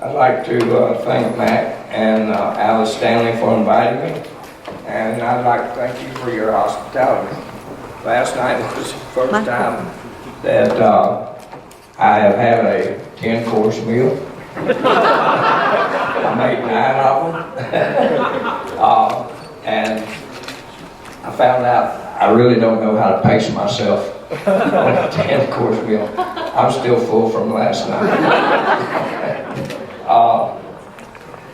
I'd like to thank Matt and Alice Stanley for inviting me, and I'd like to thank you for your hospitality. Last night was the first time that I have had a 10-course meal. I made 9 of them, and I found out I really don't know how to pace myself on a 10-course meal. I'm still full from last night.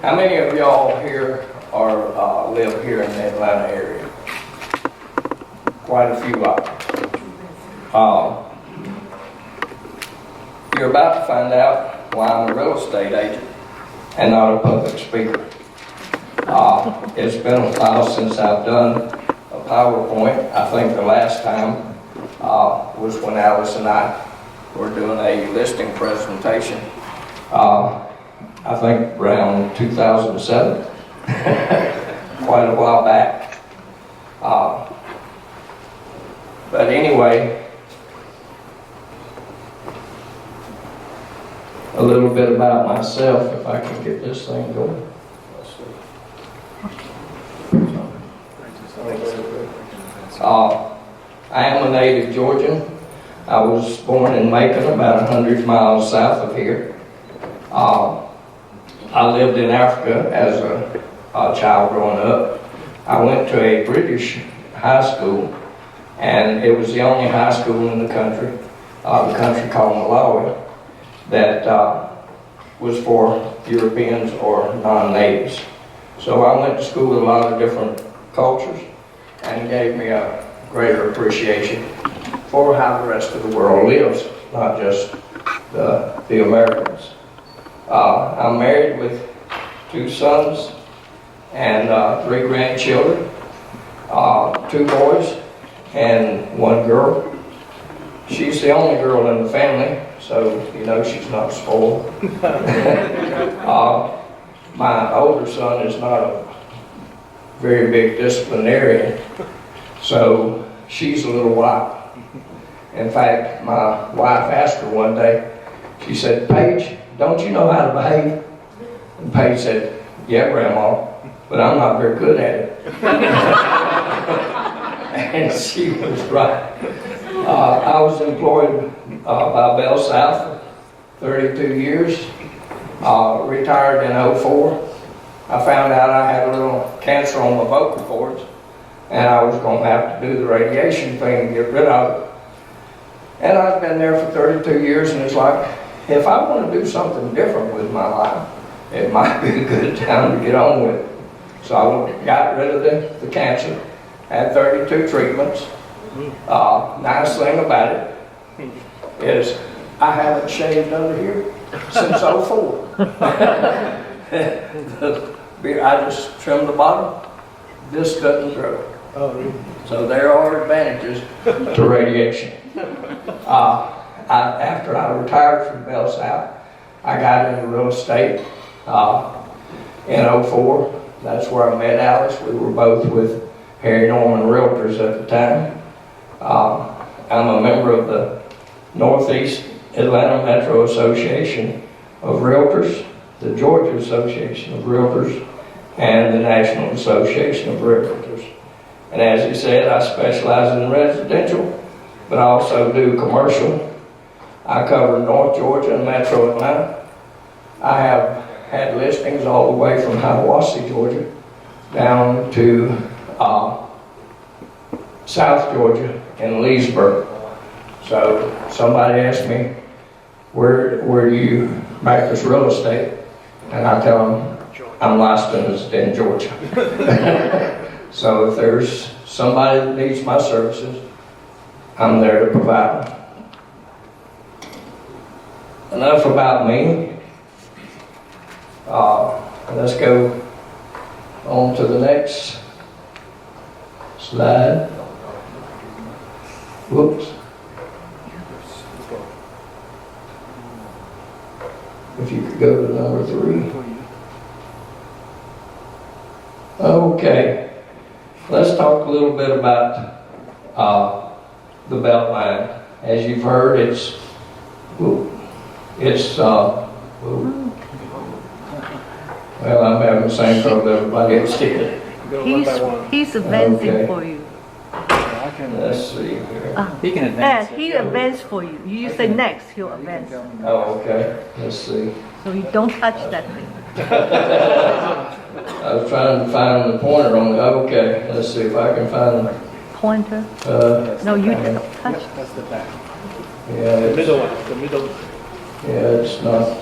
How many of y'all here are live here in the Atlanta area? Quite a few of you. You're about to find out why I'm a real estate agent and not a public speaker. It's been a while since I've done a PowerPoint. I think the last time was when Alice and I were doing a listing presentation. I think around 2007, quite a while back. But anyway, a little bit about myself, if I can get this thing going. Let's see. I am a native Georgian. I was born in Macon, about 100 miles south of here. I lived in Africa as a child growing up. I went to a British high school, and it was the only high school in the country called Malawi, that was for Europeans or non-natives. So I went to school with a lot of different cultures, and it gave me a greater appreciation for how the rest of the world lives, not just the Americans. I'm married with 2 sons and 3 grandchildren, 2 boys and 1 girl. She's the only girl in the family, so you know she's not spoiled. My older son is not a very big disciplinarian, so she's a little wild. In fact, my wife asked her one day, she said, "Paige, don't you know how to behave?" And Paige said, "Yeah, Grandma, but I'm not very good at it." And she was right. I was employed by Beltine for 32 years, retired in '04. I found out I had a little cancer on my vocal cords, and I was going to have to do the radiation thing and get rid of it. And I've been there for 32 years, and it's like, if I want to do something different with my life, it might be a good time to get on with it. So I got rid of the cancer, had 32 treatments. Nice thing about it is I haven't shaved under here since '04. I just trimmed the bottom. This doesn't grow. So there are advantages to radiation. After I retired from Bell South, I got into real estate in '04. That's where I met Alice. We were both with Harry Norman Realtors at the time. I'm a member of the Northeast Atlanta Metro Association of Realtors, the Georgia Association of Realtors, and the National Association of Realtors. And as he said, I specialize in residential, but I also do commercial. I cover North Georgia and Metro Atlanta. I have had listings all the way from Hiawassee, Georgia, down to South Georgia in Leesburg. So somebody asked me, where do you practice real estate? And I tell them, I'm licensed in Georgia. So if there's somebody that needs my services, I'm there to provide them. Enough about me. Let's go on to the next slide. Whoops. If you could go to number 3. Okay. Let's talk a little bit about the Beltline. As you've heard, it's Well, I'm having the same trouble everybody else did. Go one by one. He's advancing Okay. for you. I can. Let's see here. He can advance. He advanced for you. You say next, he'll advance. Oh, okay. Let's see. So you don't touch that thing. I was trying to find the pointer on the, okay. Let's see if I can find Pointer. No, you don't touch. That's the back. yeah, The it's, middle one. The middle. yeah, it's not.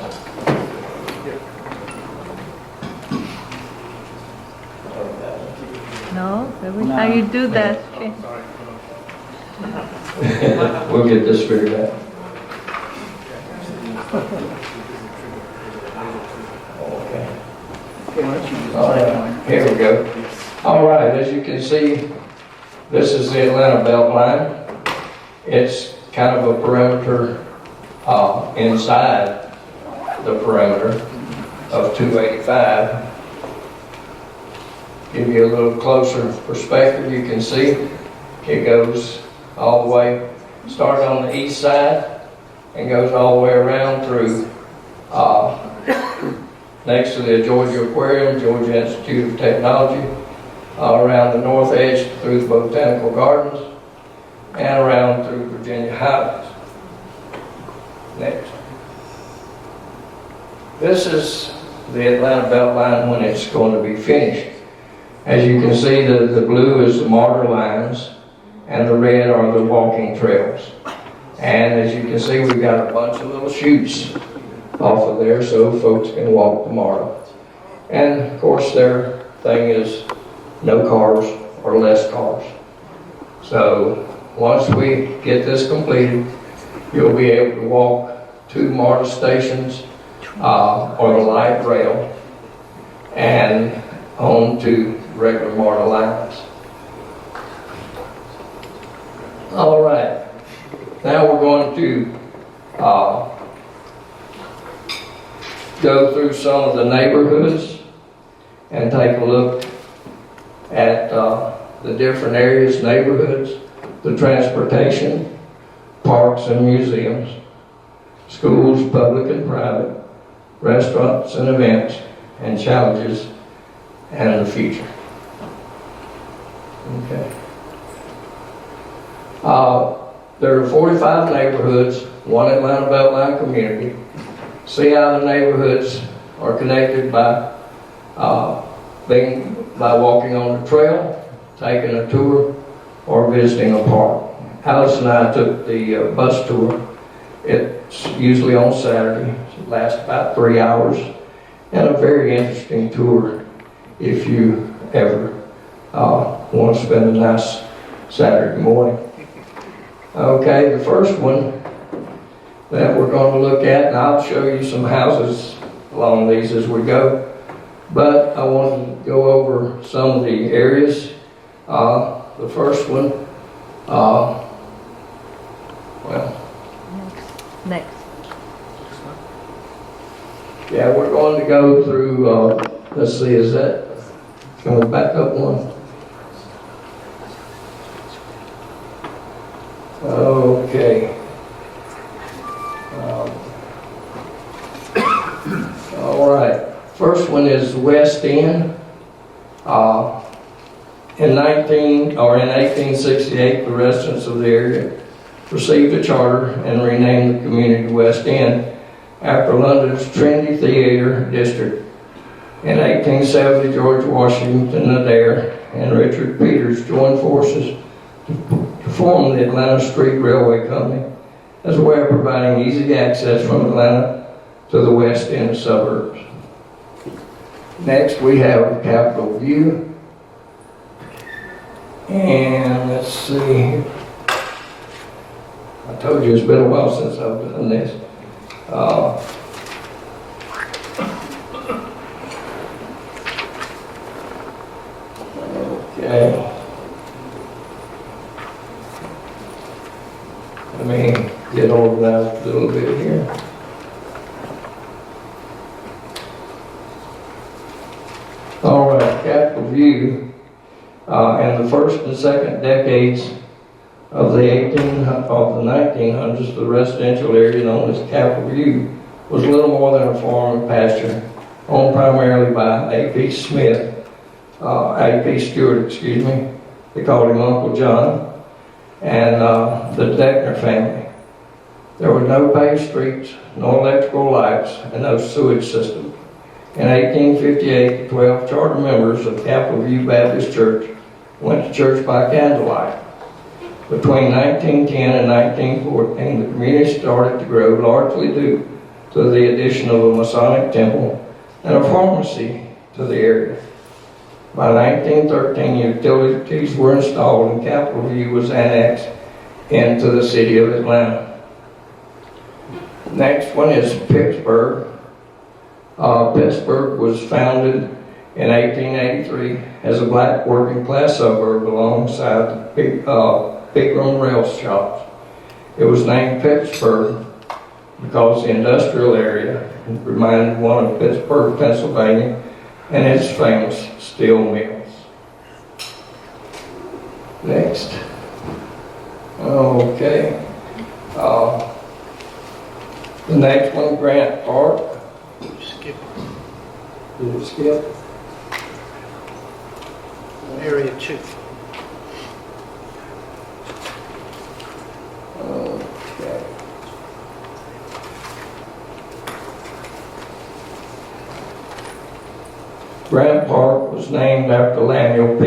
No, every time you do that, Sorry. We'll get this figured out. Okay. All right, here we go. All right, as you can see, this is the Atlanta Beltline. It's kind of a perimeter inside the perimeter of 285. Give you a little closer perspective, you can see it goes all the way, started on the east side and goes all the way around through next to the Georgia Aquarium, Georgia Institute of Technology, around the north edge through the Botanical Gardens, and around through Virginia Highlands. Next. This is the Atlanta Beltline when it's going to be finished. As you can see, the blue is the mortar lines, and the red are the walking trails. And as you can see, we've got a bunch of little chutes off of there so folks can walk tomorrow. And of course their thing is no cars or less cars. So once we get this completed, you'll be able to walk to MARTA stations or the light rail and on to regular MARTA lines. All right, now we're going to go through some of the neighborhoods and take a look at the different areas, neighborhoods, the transportation, parks and museums, schools, public and private, restaurants and events, and challenges, and the future. Okay. There are 45 neighborhoods, one Atlanta Beltline community. See how the neighborhoods are connected by walking on the trail, taking a tour, or visiting a park. Alice and I took the bus tour. It's usually on Saturday. It lasts about 3 hours, and a very interesting tour if you ever want to spend a nice Saturday morning. Okay, the first one that we're going to look at, and I'll show you some houses along these as we go, but I want to go over some of the areas. The first one, Next. Yeah, we're going to go through, let's see, is that, can we back up one? Okay. All right. First one is West End. In 1868, the residents of the area received a charter and renamed the community West End after London's Trinity Theatre District. In 1870, George Washington Adair and Richard Peters joined forces to form the Atlanta Street Railway Company as a way of providing easy access from Atlanta to the West End suburbs. Next, we have Capitol View. And let's see. I told you it's been a while since I've done this. Okay. Let me get organized a little bit here. All right, Capitol View. In the first and second decades of the 1900s, the residential area known as Capitol View was little more than a farm and pasture owned primarily by A.P. Stewart, excuse me. They called him Uncle John, and the Deckner family. There were no paved streets, no electrical lights, and no sewage system. In 1858, 12 charter members of Capitol View Baptist Church went to church by candlelight. Between 1910 and 1914, the community started to grow largely due to the addition of a Masonic temple and a pharmacy to the area. By 1913, utilities were installed and Capitol View was annexed into the city of Atlanta. Next one is Pittsburgh. Pittsburgh was founded in 1883 as a black working class suburb alongside the Pickram rail shops. It was named Pittsburgh because the industrial area reminded one of Pittsburgh, Pennsylvania, and its famous steel mills. Next. Okay. The next one, Grant Park. Skip Did it skip? area 2. Okay. Grant Park was named after Lemuel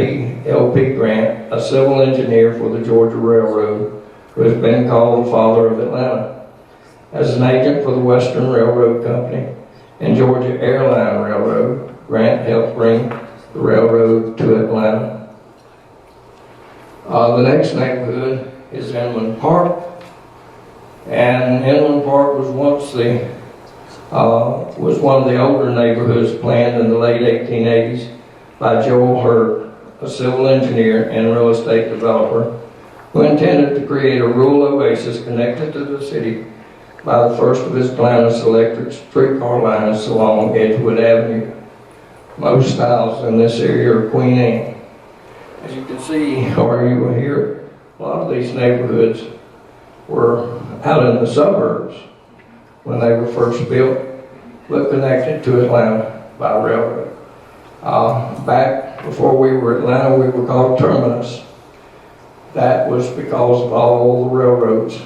L.P. Grant, a civil engineer for the Georgia Railroad, who has been called the father of Atlanta. As an agent for the Western Railroad Company and Georgia Airline Railroad, Grant helped bring the railroad to Atlanta. The next neighborhood is Inland Park, and Inland Park was once one of the older neighborhoods planned in the late 1880s by Joel Hurt, a civil engineer and real estate developer, who intended to create a rural oasis connected to the city by the first of his Atlanta's electric streetcar lines along Edgewood Avenue. Most styles in this area are Queen Anne. As you can see, or you will hear, a lot of these neighborhoods were out in the suburbs when they were first built, but connected to Atlanta by railroad. Back before we were Atlanta, we were called Terminus. That was because of all the railroads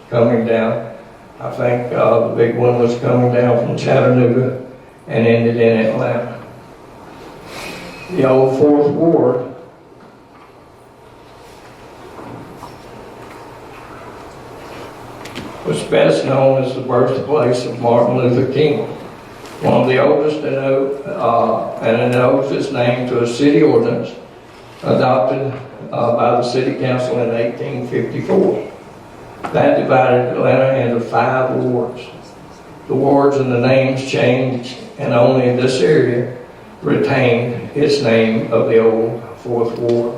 coming down. I think the big one was coming down from Chattanooga and ended in Atlanta. The old Fourth Ward was best known as the birthplace of Martin Luther King, one of the oldest and it owes its name to a city ordinance adopted by the city council in 1854. That divided Atlanta into 5 wards. The wards and the names changed, and only this area retained its name of the old Fourth Ward.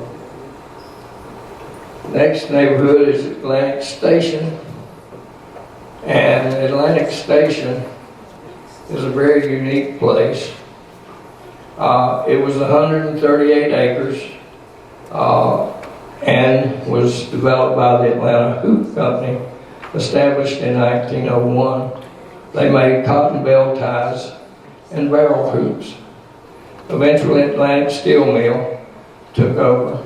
Next neighborhood is Atlantic Station. And Atlantic Station is a very unique place. It was 138 acres and was developed by the Atlanta Hoop Company, established in 1901. They made cotton bell ties and barrel hoops. Eventually, Atlantic Steel Mill took over,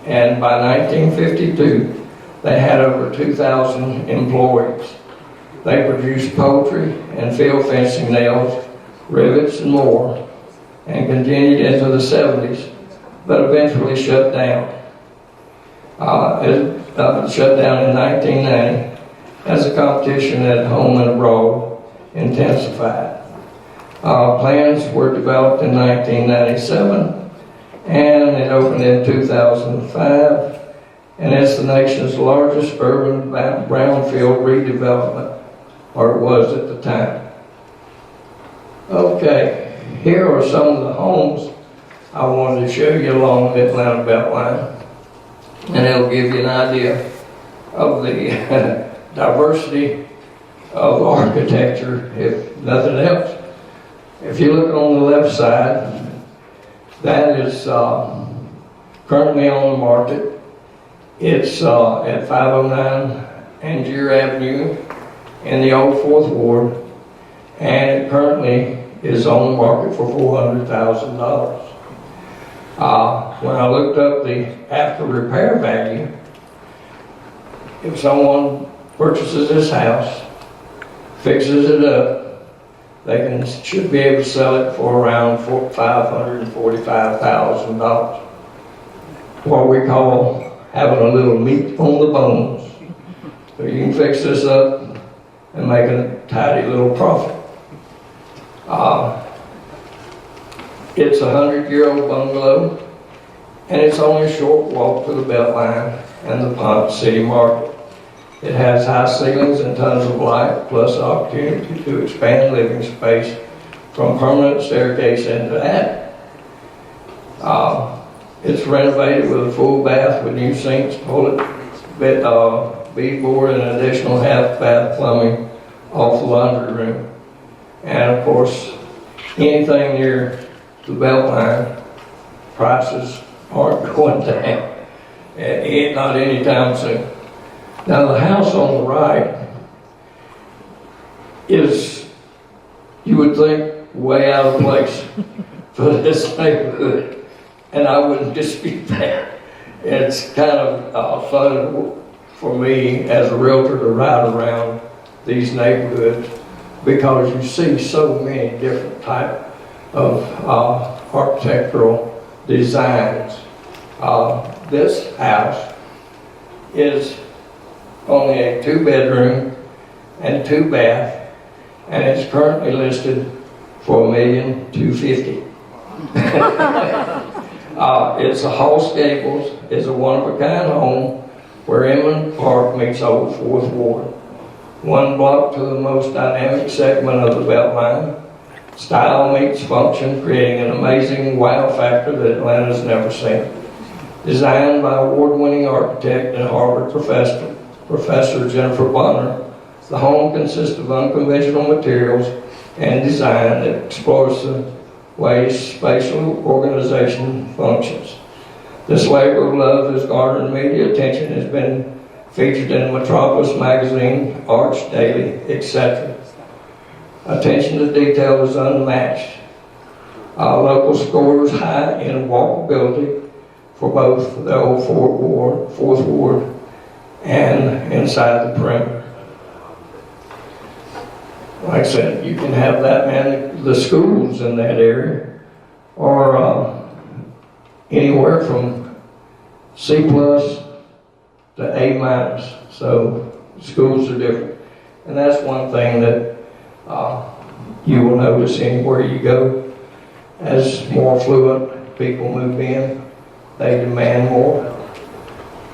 and by 1952, they had over 2,000 employees. They produced poultry and field fencing nails, rivets, and more, and continued into the 70s, but eventually shut down. It shut down in 1990 as the competition at home and abroad intensified. Plans were developed in 1997, and it opened in 2005, and it's the nation's largest urban brownfield redevelopment, or it was at the time. Okay, here are some of the homes I wanted to show you along the Atlanta Beltline, and it'll give you an idea of the diversity of architecture, if nothing else. If you look on the left side, that is currently on the market. It's at 509 Angier Avenue in the old Fourth Ward, and it currently is on the market for $400,000. When I looked up the after repair value, if someone purchases this house, fixes it up, they should be able to sell it for around $545,000. What we call having a little meat on the bones. So you can fix this up and make a tidy little profit. It's a 100-year-old bungalow, and it's only a short walk to the Beltline and the Ponce City Market. It has high ceilings and tons of light, plus opportunity to expand living space from permanent staircase into attic. It's renovated with a full bath with new sinks, toilet, beadboard, and additional half bath plumbing off the laundry room. And of course, anything near the Beltline, prices aren't going down. Not anytime soon. Now the house on the right is, you would think, way out of place for this neighborhood, and I wouldn't dispute that. It's kind of fun for me as a realtor to ride around these neighborhoods because you see so many different types of architectural designs. This house is only a 2-bedroom and 2-bath, and it's currently listed for $1,250,000. It's a Hall Gables. It's a one-of-a-kind home where Inman Park meets Old Fourth Ward. One block to the most dynamic segment of the Beltline. Style meets function, creating an amazing wow factor that Atlanta's never seen. Designed by award-winning architect and Harvard Professor Jennifer Bonner, the home consists of unconventional materials and design that explores the ways spatial organization functions. This labor of love has garnered media attention, has been featured in Metropolis Magazine, Arts Daily, etc. Attention to detail is unmatched. Local scores high in walkability for both the old Fourth Ward and inside the perimeter. Like I said, you can have that many. The schools in that area are anywhere from C+ to A-. So schools are different. And that's one thing that you will notice anywhere you go. As more affluent people move in, they demand more.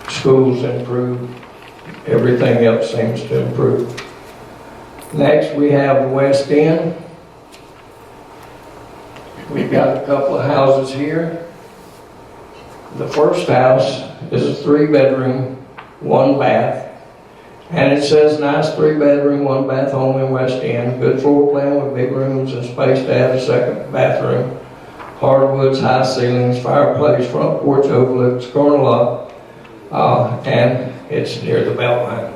Schools improve. Everything else seems to improve. Next, we have the West End. We've got a couple of houses here. The first house is a 3-bedroom, 1-bath. And it says nice 3-bedroom, 1-bath home in West End. Good floor plan with big rooms and space to add a second bathroom. Hardwoods, high ceilings, fireplace, front porch overlooks corner lot, and it's near the Beltline.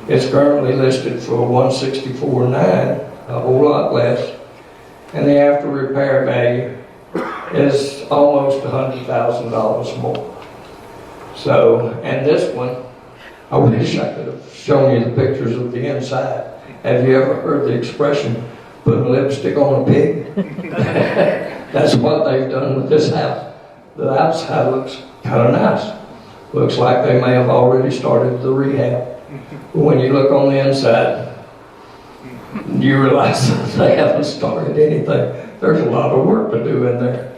It's currently listed for $164,900, a whole lot less, and the after repair value is almost $100,000 more. So, and this one, I wish I could have shown you the pictures of the inside. Have you ever heard the expression, putting lipstick on a pig? That's what they've done with this house. The outside looks kind of nice. Looks like they may have already started the rehab. But when you look on the inside, you realize that they haven't started anything. There's a lot of work to do in there.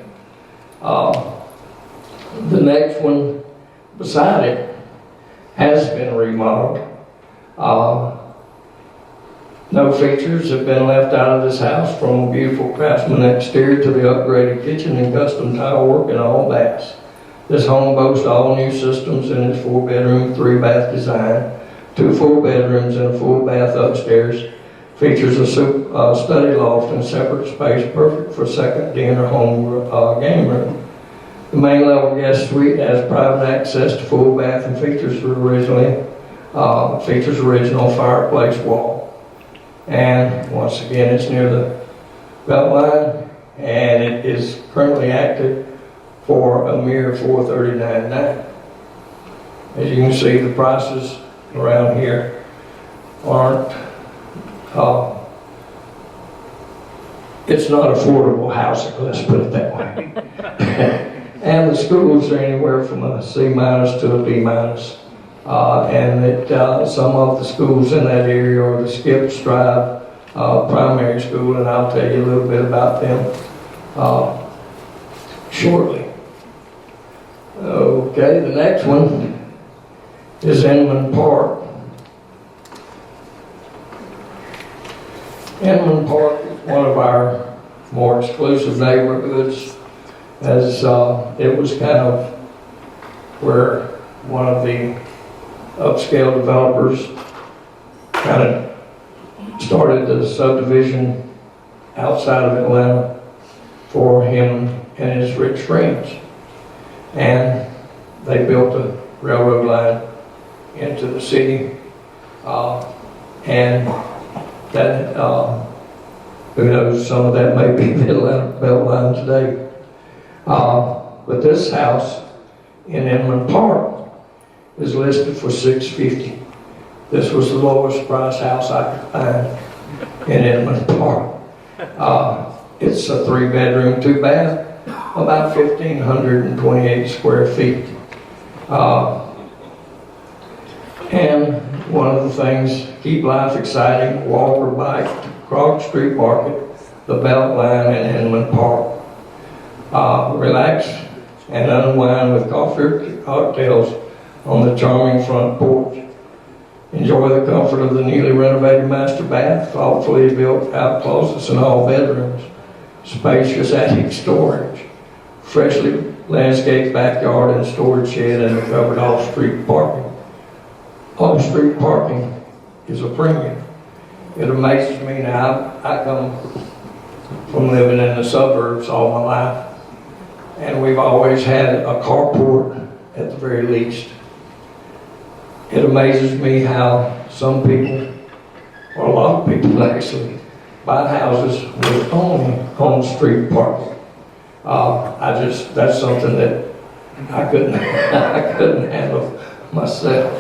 The next one beside it has been remodeled. No features have been left out of this house, from a beautiful craftsman exterior to the upgraded kitchen and custom tile work in all baths. This home boasts all new systems in its 4-bedroom, 3-bath design, 2 full bedrooms and a full bath upstairs. Features a study loft and separate space, perfect for second den or home game room. The main level guest suite has private access to full bath and features original fireplace wall. And once again, it's near the Beltine, and it is currently active for a mere $439.9. As you can see, the prices around here aren't, it's not affordable housing, let's put it that way. And the schools are anywhere from a C- to a B-. And that some of the schools in that area are the Skip Strive primary school, and I'll tell you a little bit about them shortly. Okay, the next one is Inman Park. Inman Park is one of our more exclusive neighborhoods, as it was kind of where one of the upscale developers kind of started the subdivision outside of Atlanta for him and his rich friends. And they built a railroad line into the city, and that, who knows, some of that may be the Atlanta Beltline today. But this house in Inman Park is listed for $650. This was the lowest price house I could find in Inman Park. It's a 3-bedroom, 2-bath, about 1,528 square feet. And one of the things, keep life exciting, walk or bike to Krog Street Market, the Beltline, and Inman Park. Relax and unwind with coffee or cocktails on the charming front porch. Enjoy the comfort of the newly renovated master bath, thoughtfully built out closets in all bedrooms, spacious attic storage, freshly landscaped backyard and storage shed, and covered off-street parking. Off-street parking is a premium. It amazes me now. I come from living in the suburbs all my life, and we've always had a carport at the very least. It amazes me how some people, or a lot of people actually, buy houses with only on-street parking. That's something that I couldn't, I couldn't handle myself.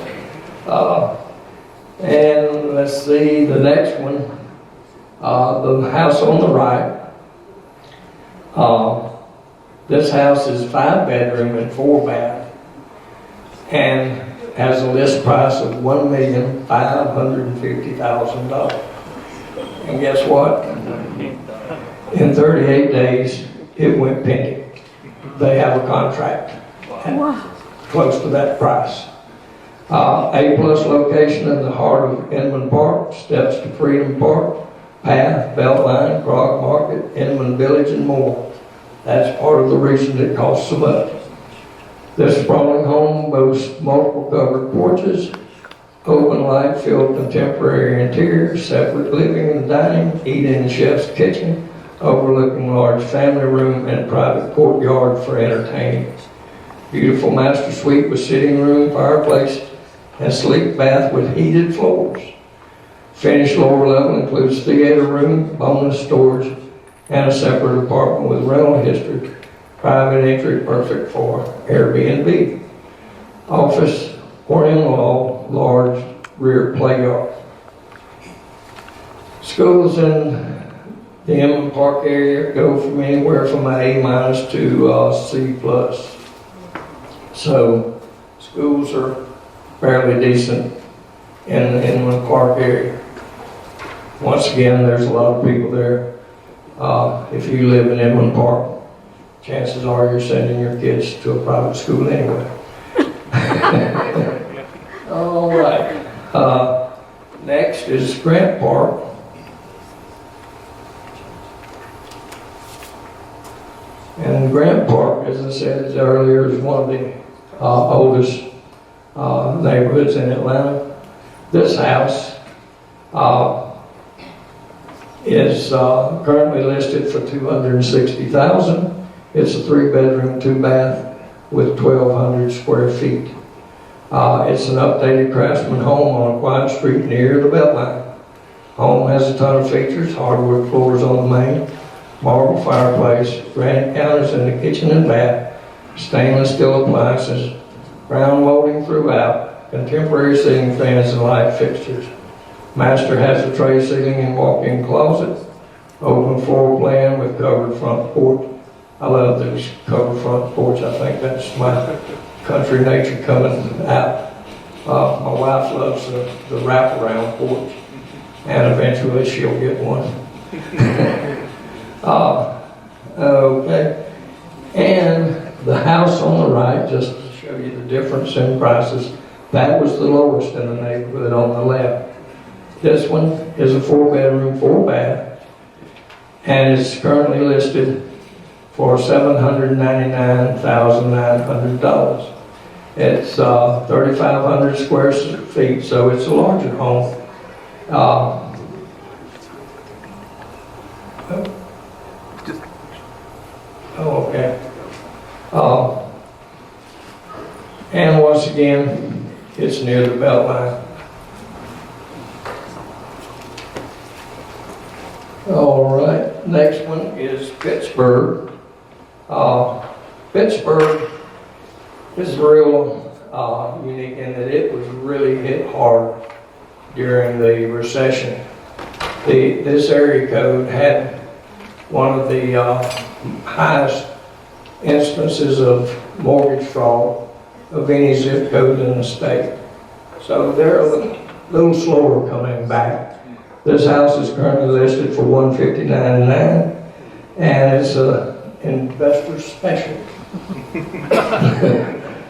And let's see, the next one, the house on the right. This house is 5-bedroom and 4-bath, and has a list price of $1,550,000. And guess what? In 38 days, it went pending. They have a contract close to that price. A+ location in the heart of Inman Park, steps to Freedom Park, Path, Beltline, Krog Market, Inman Village, and more. That's part of the reason it costs so much. This sprawling home boasts multiple covered porches, open light-filled contemporary interior, separate living and dining, eat-in chef's kitchen, overlooking large family room and private courtyard for entertaining. Beautiful master suite with sitting room, fireplace, and sleek bath with heated floors. Finished lower level includes theater room, bonus storage, and a separate apartment with rental history. Private entry, perfect for Airbnb. Office or in-law, large rear play yard. Schools in the Inman Park area go from anywhere from an A- to C+. So schools are fairly decent in the Inman Park area. Once again, there's a lot of people there. If you live in Inman Park, chances are you're sending your kids to a private school anyway. All right. Next is Grant Park. And Grant Park, as I said earlier, is one of the oldest neighborhoods in Atlanta. This house is currently listed for $260,000. It's a 3-bedroom, 2-bath with 1,200 square feet. It's an updated craftsman home on a quiet street near the Beltline. Home has a ton of features, hardwood floors on the main, marble fireplace, granite counters in the kitchen and bath, stainless steel appliances, brown molding throughout, contemporary ceiling fans and light fixtures. Master has a tray ceiling and walk-in closet, open floor plan with covered front porch. I love this covered front porch. I think that's my country nature coming out. My wife loves the wraparound porch, and eventually she'll get one. Okay. And the house on the right, just to show you the difference in prices, that was the lowest in the neighborhood on the left. This one is a 4-bedroom, 4-bath, and it's currently listed for $799,900. It's 3,500 square feet, so it's a larger home. Okay. And once again, it's near the Beltline. All right, next one is Pittsburgh. Pittsburgh is real unique in that it was really hit hard during the recession. This area code had one of the highest instances of mortgage fraud of any zip code in the state. So they're a little slower coming back. This house is currently listed for $159,900, and it's an investor special.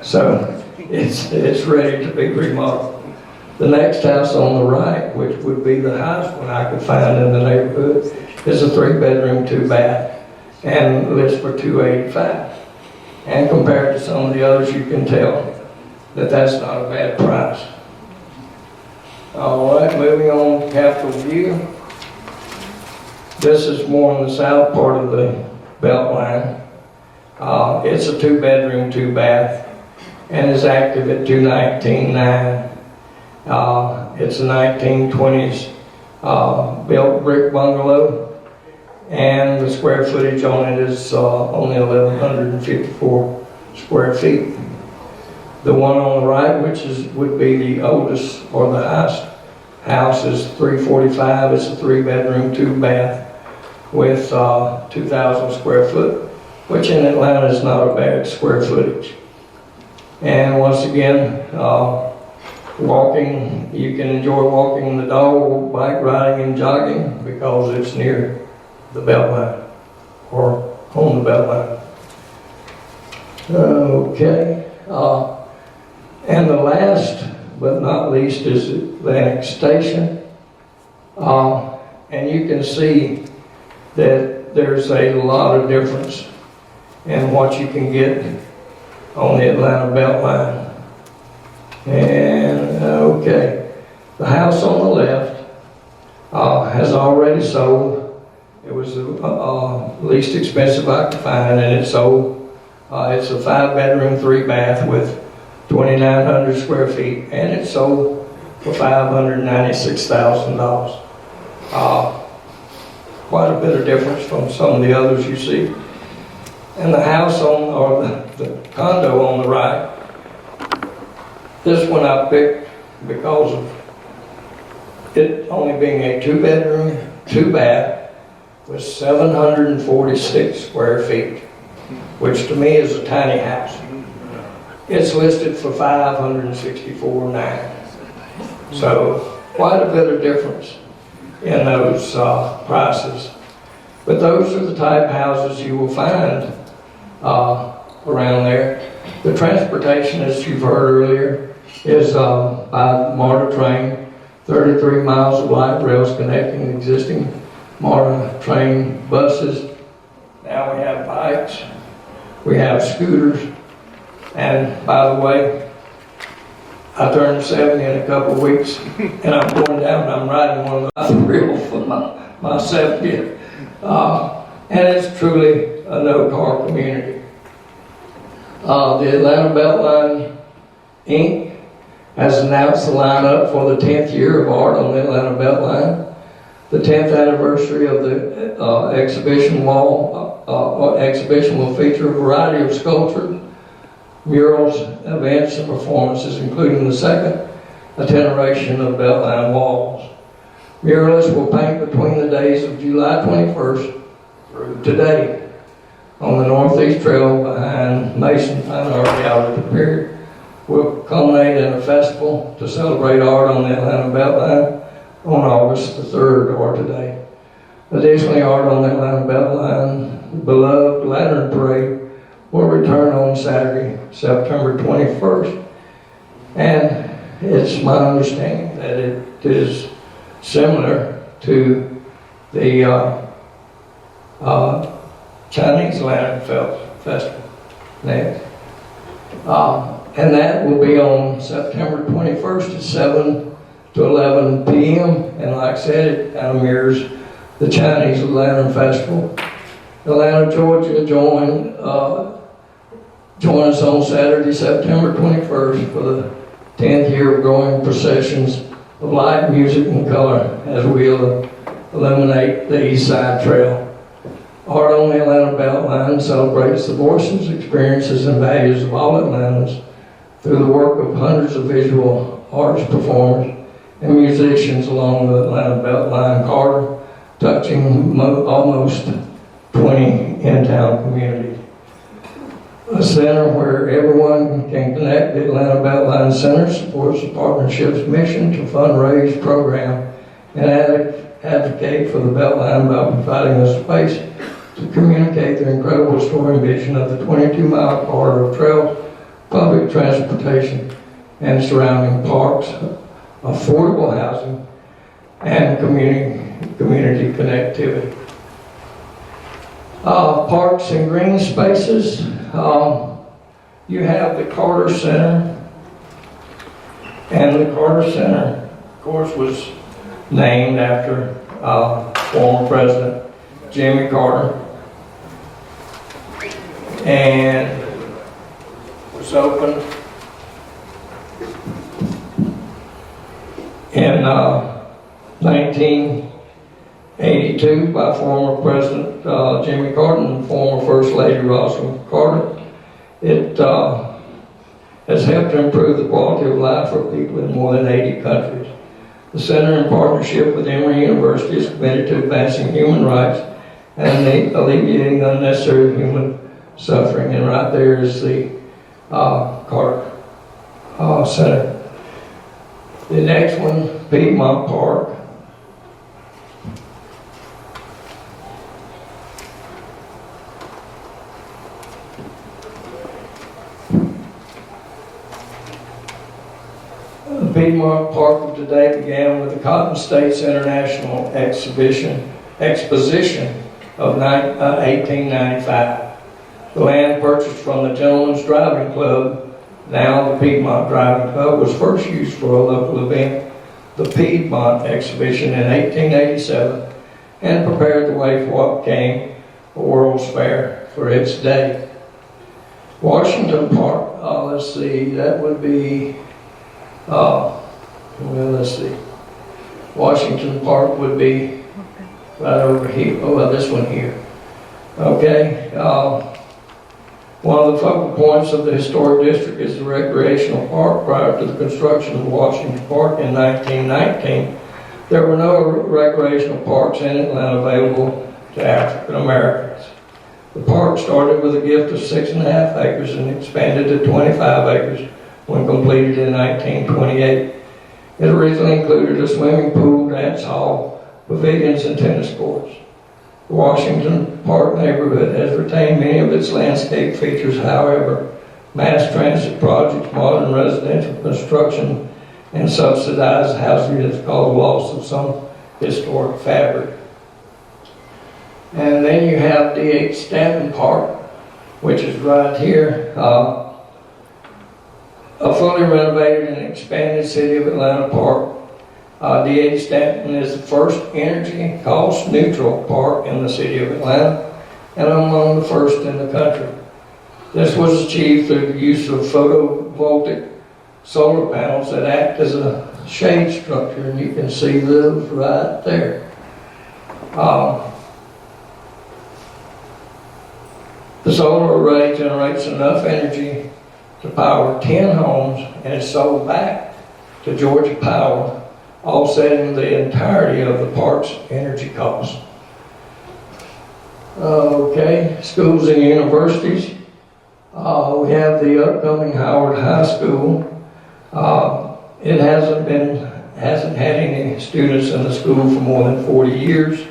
So it's ready to be remodeled. The next house on the right, which would be the highest one I could find in the neighborhood, is a 3-bedroom, 2-bath, and lists for $285,000. And compared to some of the others, you can tell that that's not a bad price. All right, moving on to Capitol View. This is more on the south part of the Beltline. It's a 2-bedroom, 2-bath, and is active at $219,900. It's a 1920s built brick bungalow, and the square footage on it is only 1,154 square feet. The one on the right, which would be the oldest or the highest house, is 345. It's a 3-bedroom, 2-bath with 2,000 square foot, which in Atlanta is not a bad square footage. And once again, walking, you can enjoy walking the dog, bike riding, and jogging because it's near the Beltline or on the Beltline. Okay. And the last but not least is Atlantic Station. And you can see that there's a lot of difference in what you can get on the Atlanta Beltline. And okay, the house on the left has already sold. It was the least expensive I could find, and it sold. It's a 5-bedroom, 3-bath with 2,900 square feet, and it sold for $596,000. Quite a bit of difference from some of the others you see. And the house or the condo on the right, this one I picked because of it only being a 2-bedroom, 2-bath with 746 square feet, which to me is a tiny house. It's listed for $564,900. So quite a bit of difference in those prices. But those are the type of houses you will find around there. The transportation, as you've heard earlier, is by MARTA train, 33 miles of light rails connecting existing MARTA train buses. Now we have bikes, we have scooters, and by the way, I turned 70 in a couple of weeks, and I'm going down and I'm riding one of the real for my 70th. And it's truly a no-car community. The Atlanta Beltline, Inc. has announced the lineup for the 10th year of art on the Atlanta Beltline. The 10th anniversary of the exhibition will feature a variety of sculptured murals, events, and performances, including the second iteration of Beltine walls. Muralists will paint between the days of July 21st through today on the Northeast Trail behind Mason Fine Art Gallery. The period will culminate in a festival to celebrate art on the Atlanta Beltline on August the 3rd, or today. Additionally, art on the Atlanta Beltline, the beloved Lantern Parade, will return on Saturday, September 21st. And it's my understanding that it is similar to the Chinese Lantern Festival next. And that will be on September 21st at 7 to 11 p.m. And like I said, it kind of mirrors the Chinese Lantern Festival. Atlanta, Georgia, join us on Saturday, September 21st for the 10th year of growing processions of light, music, and color as we illuminate the East Side Trail. Art on the Atlanta Beltline celebrates the voices, experiences, and values of all Atlantans through the work of hundreds of visual arts performers and musicians along the Atlanta Beltline corridor, touching almost 20 in-town communities. A center where everyone can connect. The Atlanta Beltline Center supports the partnership's mission to fundraise, program, and advocate for the Beltline by providing a space to communicate the incredible story and vision of the 22-mile corridor of trails, public transportation, and surrounding parks, affordable housing, and community connectivity. Parks and green spaces. You have the Carter Center, and the Carter Center, of course, was named after former President Jimmy Carter, and was opened in 1982 by former President Jimmy Carter and former First Lady Rosalind Carter. It has helped to improve the quality of life for people in more than 80 countries. The center, in partnership with Emory University, is committed to advancing human rights and alleviating unnecessary human suffering. And right there is the Carter Center. The next one, Piedmont Park. The Piedmont Park of today began with the Cotton States International Exposition of 1895. The land purchased from the Gentlemen's Driving Club, now the Piedmont Driving Club, was first used for a local event, the Piedmont Exhibition, in 1887, and prepared the way for what became a World's Fair for its day. Washington Park, let's see, that would be, let's see. Washington Park would be right over here. This one here. Okay. One of the focal points of the historic district is the recreational park. Prior to the construction of Washington Park in 1919, there were no recreational parks in Atlanta available to African Americans. The park started with a gift of 6.5 acres and expanded to 25 acres when completed in 1928. It originally included a swimming pool, dance hall, pavilions, and tennis courts. The Washington Park neighborhood has retained many of its landscape features. However, mass transit projects, modern residential construction, and subsidized housing has caused loss of some historic fabric. And then you have D.H. Stanton Park, which is right here. A fully renovated and expanded City of Atlanta park. D.H. Stanton is the first energy cost neutral park in the City of Atlanta and among the first in the country. This was achieved through the use of photovoltaic solar panels that act as a shade structure, and you can see those right there. The solar array generates enough energy to power 10 homes and is sold back to Georgia Power, offsetting the entirety of the park's energy costs. Okay, schools and universities. We have the upcoming Howard High School. It hasn't had any students in the school for more than 40 years.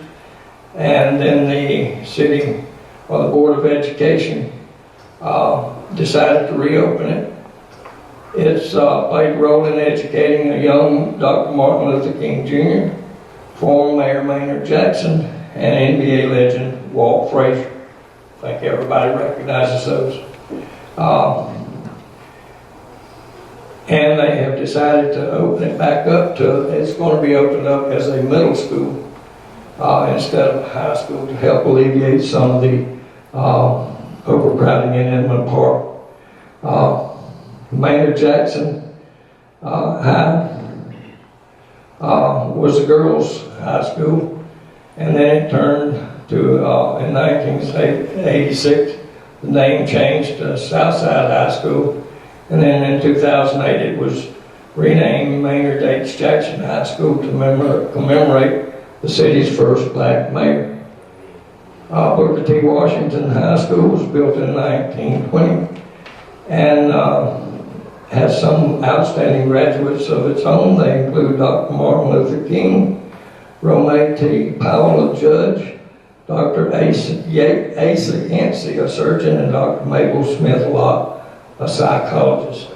And then the city, or the Board of Education, decided to reopen it. It's played a role in educating a young Dr. Martin Luther King Jr., former Mayor Maynard Jackson, and NBA legend Walt Frazier. I think everybody recognizes those. And they have decided to open it back up it's going to be opened up as a middle school instead of a high school to help alleviate some of the overcrowding in Inman Park. Maynard Jackson High was a girls' high school, and then it turned to, in 1986, the name changed to Southside High School, and then in 2008 it was renamed Maynard H. Jackson High School to commemorate the city's first black mayor. Booker T. Washington High School was built in 1920 and has some outstanding graduates of its own. They include Dr. Martin Luther King, Romay T. Powell, a judge, Dr. Asa Yancey, a surgeon, and Dr. Mabel Smith Locke, a psychologist.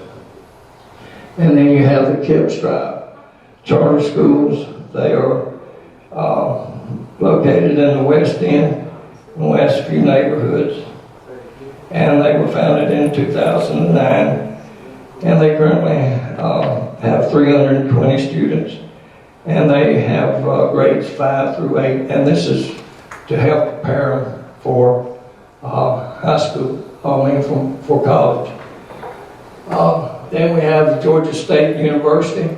And then you have the Kips Drive charter schools. They are located in the West End and Westview neighborhoods. And they were founded in 2009. And they currently have 320 students. And they have grades 5 through 8. And this is to help prepare them for high school, for college. Then we have the Georgia State University.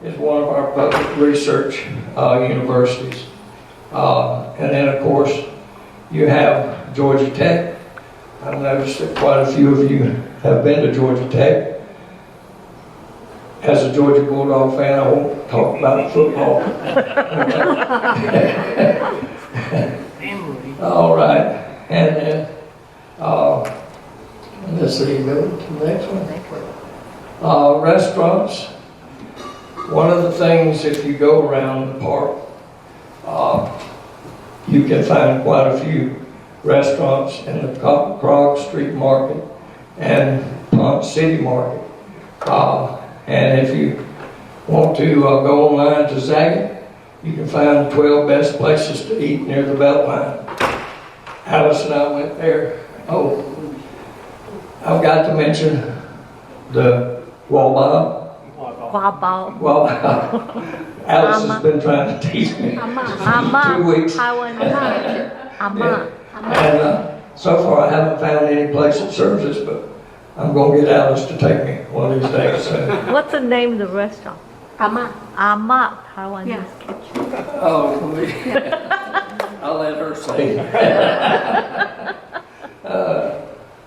It's one of our public research universities. And then, of course, you have Georgia Tech. I've noticed that quite a few of you have been to Georgia Tech. As a Georgia Bulldog fan, I won't talk about football. All right. And then, let's see, go to the next one. Restaurants. One of the things, if you go around the park, you can find quite a few restaurants in the Prague Street Market and Ponce City Market. And if you want to go online to Zagat, you can find 12 best places to eat near the Beltine. Alice and I went there. Oh, I've got to mention the Wabao. Alice has been trying to teach me 2 weeks. And so far I haven't found any place that serves this, but I'm going to get Alice to take me one of these days. So. What's the name of the restaurant? Ama Taiwanese Kitchen. Oh, I'll let her say.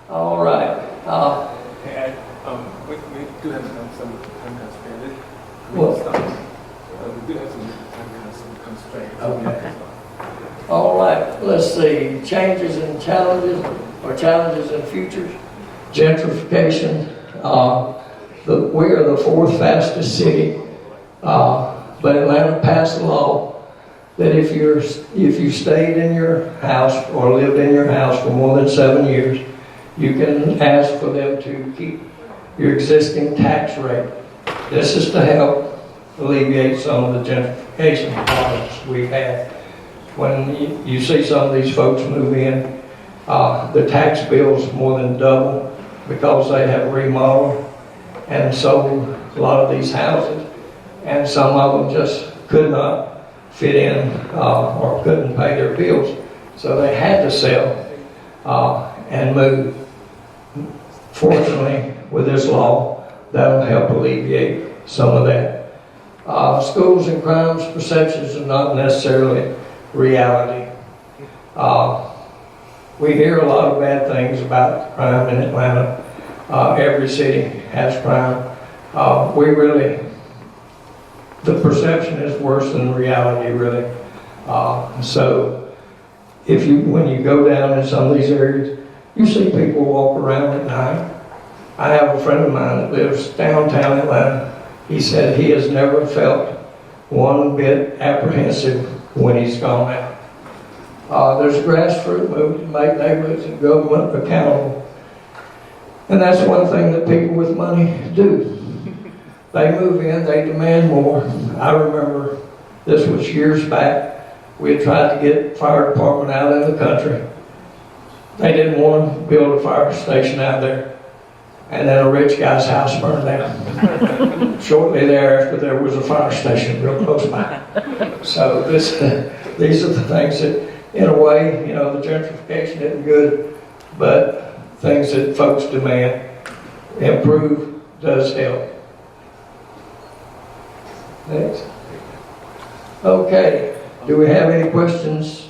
All right. We do have some time constraints. We do have some constraints. Okay. All right. Let's see. Changes and challenges, or challenges and futures. Gentrification. We are the 4th fastest city, but Atlanta passed a law that if you stayed in your house or lived in your house for more than 7 years, you can ask for them to keep your existing tax rate. This is to help alleviate some of the gentrification problems we've had. When you see some of these folks move in, the tax bills more than double because they have remodeled and sold a lot of these houses, and some of them just could not fit in or couldn't pay their bills, so they had to sell and move. Fortunately, with this law, that'll help alleviate some of that. Schools and crimes perceptions are not necessarily reality. We hear a lot of bad things about crime in Atlanta. Every city has crime. The perception is worse than reality, really. So, when you go down in some of these areas, you see people walk around at night. I have a friend of mine that lives downtown Atlanta. He said he has never felt one bit apprehensive when he's gone out. There's a grassroots movement to make neighborhoods and government accountable. And that's one thing that people with money do. They move in, they demand more. I remember this was years back. We had tried to get fire department out in the country. They didn't want to build a fire station out there. And then a rich guy's house burned down. Shortly thereafter, there was a fire station real close by. So these are the things that, in a way, the gentrification isn't good, but things that folks demand. Improve does help. Next. Okay. Do we have any questions